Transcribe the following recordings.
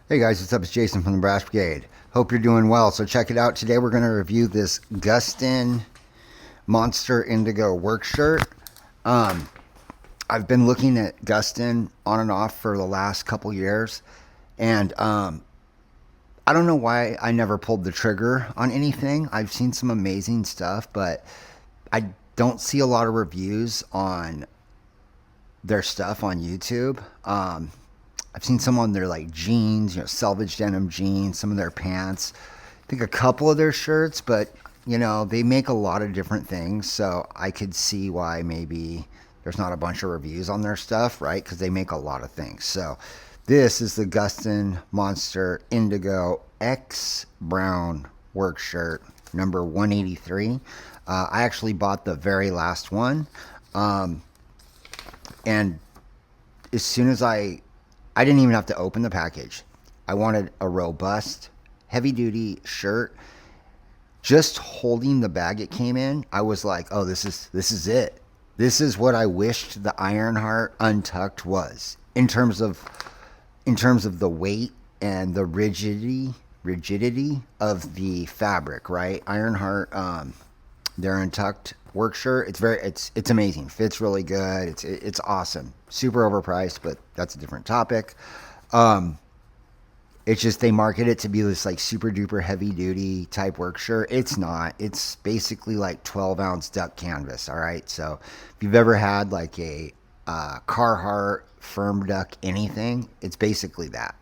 Hey guys, what's up? It's Jason from the Brass Brigade. Hope you're doing well. So check it out. Today we're going to review this Gustin Monster Indigo work shirt. I've been looking at Gustin on and off for the last couple years, and I don't know why I never pulled the trigger on anything. I've seen some amazing stuff, but I don't see a lot of reviews on their stuff on YouTube. I've seen some on their like jeans, Selvedge denim jeans, some of their pants. I think a couple of their shirts, but they make a lot of different things, so I could see why maybe there's not a bunch of reviews on their stuff, right? Because they make a lot of things. So this is the Gustin Monster Indigo X Brown work shirt, number 183. I actually bought the very last one, and as soon as I didn't even have to open the package. I wanted a robust, heavy-duty shirt. Just holding the bag it came in, I was like, "Oh, this is it. This is what I wished the Ironheart Untucked was in terms of the weight and the rigidity of the fabric, right? Ironheart, their Untucked work shirt. It's amazing. Fits really good. It's awesome. Super overpriced, but that's a different topic. It's just they market it to be this like super duper heavy duty type work shirt. It's not. It's basically like 12-ounce duck canvas. All right. So if you've ever had like a Carhartt firm duck anything, it's basically that.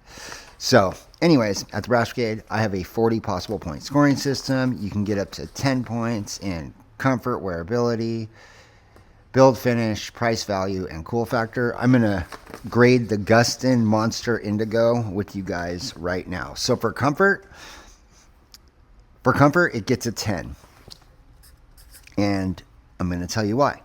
So, anyways, at the Brass Brigade, I have a 40 possible point scoring system. You can get up to 10 points in comfort, wearability, build finish, price value, and cool factor. I'm going to grade the Gustin Monster Indigo with you guys right now. So for comfort, it gets a 10. And I'm going to tell you why.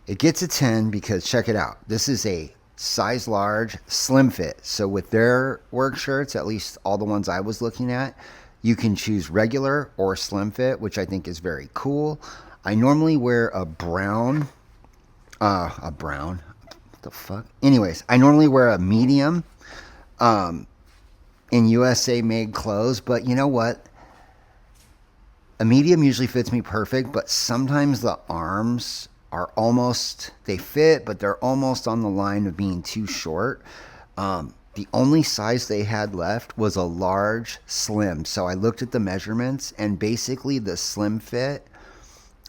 It gets a 10 because, check it out, this is a size large, slim fit. So with their work shirts, at least all the ones I was looking at, you can choose regular or slim fit, which I think is very cool. I normally wear a brown, what the fuck? Anyways, I normally wear a medium, in USA made clothes, but you know what? A medium usually fits me perfect, but sometimes the arms are they fit, but they're almost on the line of being too short. The only size they had left was a large slim. So I looked at the measurements, and basically the slim fit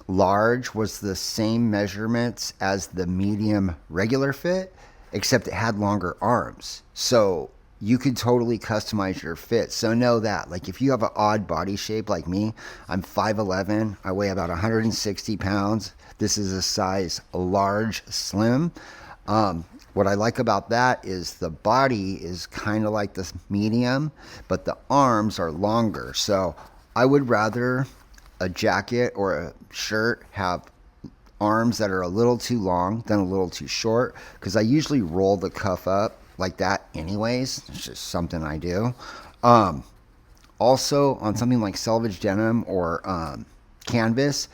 large was the same measurements as the medium regular fit, except it had longer arms. So you could totally customize your fit. So know that, like, if you have an odd body shape like me, I'm 5'11", I weigh about 160 pounds. This is a size large slim. What I like about that is the body is kind of like this medium, but the arms are longer. So I would rather a jacket or a shirt have arms that are a little too long than a little too short, because I usually roll the cuff up like that anyways. It's just something I do. Also, on something like Selvedge denim or canvas,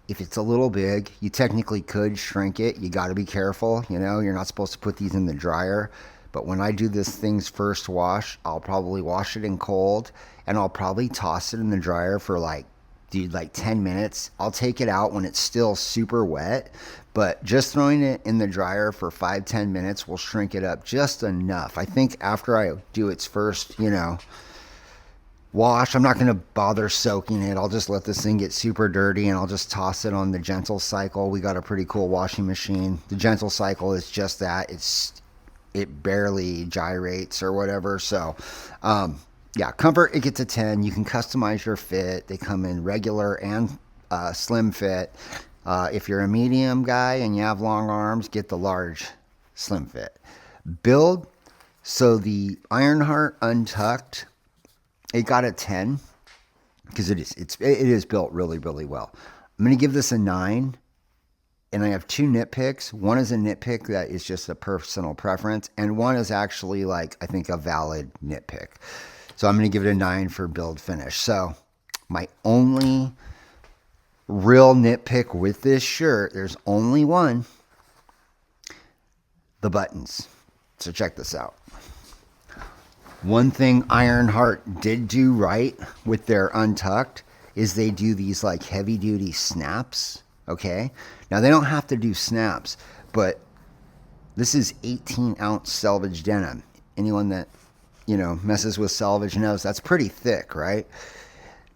if it's a little big, you technically could shrink it. You got to be careful. You're not supposed to put these in the dryer. But when I do this thing's first wash, I'll probably wash it in cold, and I'll probably toss it in the dryer for like 10 minutes. I'll take it out when it's still super wet, but just throwing it in the dryer for 5-10 minutes will shrink it up just enough. I think after I do its first, wash, I'm not going to bother soaking it. I'll just let this thing get super dirty, and I'll just toss it on the Gentle Cycle. We got a pretty cool washing machine. The Gentle Cycle is just that. It barely gyrates or whatever. So, yeah, comfort, it gets a 10. You can customize your fit. They come in regular and slim fit. If you're a medium guy and you have long arms, get the large slim fit. Build, so the Ironheart Untucked, it got a 10 because it is built really, really well. I'm going to give this a 9, and I have 2 nitpicks. One is a nitpick that is just a personal preference, and one is actually, like, I think a valid nitpick. So I'm going to give it a 9 for build finish. So my only real nitpick with this shirt, there's only one: the buttons. So check this out. One thing Ironheart did do right with their untucked is they do these like heavy duty snaps. Okay. Now they don't have to do snaps, but this is 18-ounce Selvedge denim. Anyone that, messes with Selvedge knows that's pretty thick, right?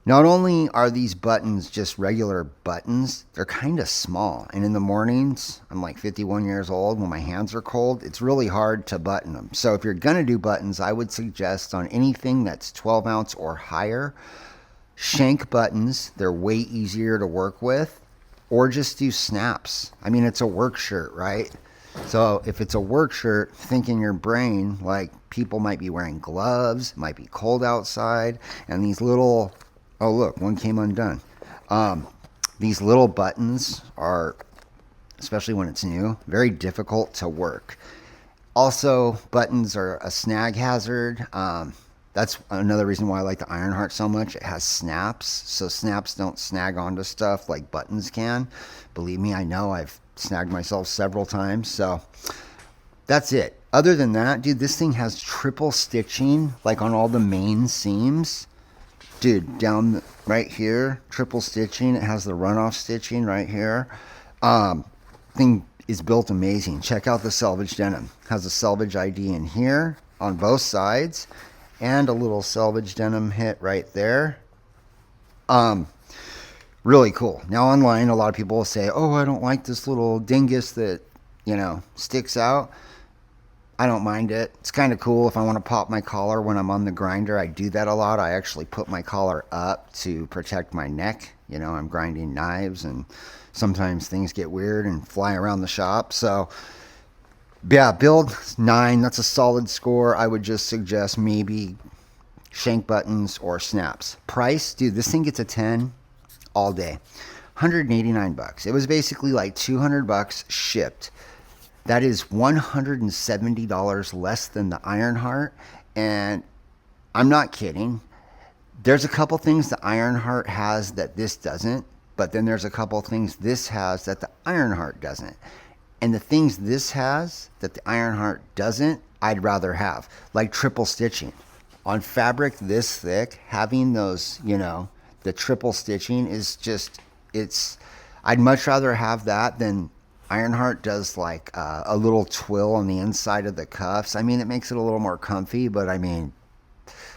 Not only are these buttons just regular buttons, they're kind of small. And in the mornings, I'm like 51 years old, when my hands are cold, it's really hard to button them. So if you're going to do buttons, I would suggest on anything that's 12 ounce or higher, shank buttons. They're way easier to work with. Or just do snaps. I mean, it's a work shirt, right? So if it's a work shirt, think in your brain like people might be wearing gloves, it might be cold outside, and these little, oh look, one came undone. These little buttons are, especially when it's new, very difficult to work. Also, buttons are a snag hazard. That's another reason why I like the Ironheart so much. It has snaps, so snaps don't snag onto stuff like buttons can. Believe me, I know. I've snagged myself several times. So that's it. Other than that, dude, this thing has triple stitching, like on all the main seams. Dude, down right here, triple stitching. It has the runoff stitching right here. Thing is built amazing. Check out the Selvedge denim. Has a Selvedge ID in here on both sides, and a little Selvedge denim hit right there. Really cool. Now online, a lot of people will say, oh, I don't like this little dingus that, sticks out. I don't mind it. It's kind of cool. If I want to pop my collar when I'm on the grinder, I do that a lot. I actually put my collar up to protect my neck. I'm grinding knives, and sometimes things get weird and fly around the shop. So yeah, build 9. That's a solid score. I would just suggest maybe shank buttons or snaps. Price, dude, this thing gets a 10 all day. $189. It was basically like $200 shipped. That is $170 less than the Ironheart, and I'm not kidding. There's a couple things the Ironheart has that this doesn't, but then there's a couple things this has that the Ironheart doesn't. And the things this has that the Ironheart doesn't, I'd rather have. Like triple stitching. On fabric this thick, having those, the triple stitching is just, I'd much rather have that than Ironheart does like a little twill on the inside of the cuffs. I mean, it makes it a little more comfy, but I mean,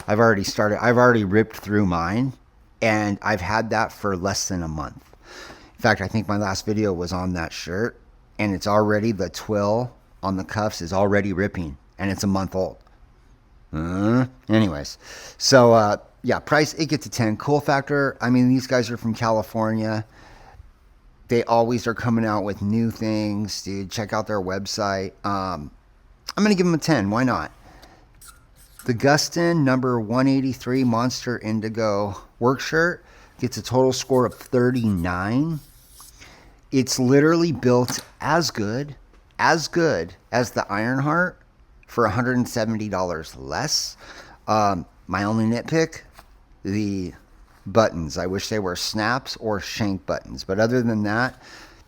I've already ripped through mine, and I've had that for less than a month. In fact, I think my last video was on that shirt, and it's already, the twill on the cuffs is already ripping, and it's a month old. Anyways, so yeah, price, it gets a 10. Cool factor, I mean, these guys are from California. They always are coming out with new things, dude. Check out their website. I'm going to give them a 10. Why not? The Gustin number 183 Monster Indigo work shirt gets a total score of 39. It's literally built as good as the Ironheart for $170 less. My only nitpick, the buttons. I wish they were snaps or shank buttons. But other than that,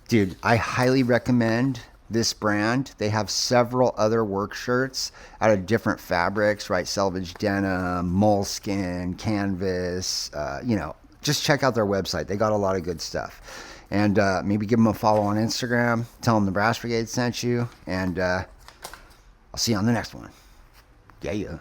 dude, I highly recommend this brand. They have several other work shirts out of different fabrics, right? Selvedge denim, moleskin, canvas, just check out their website. They got a lot of good stuff. And maybe give them a follow on Instagram. Tell them the Brass Brigade sent you. And I'll see you on the next one. Yeah.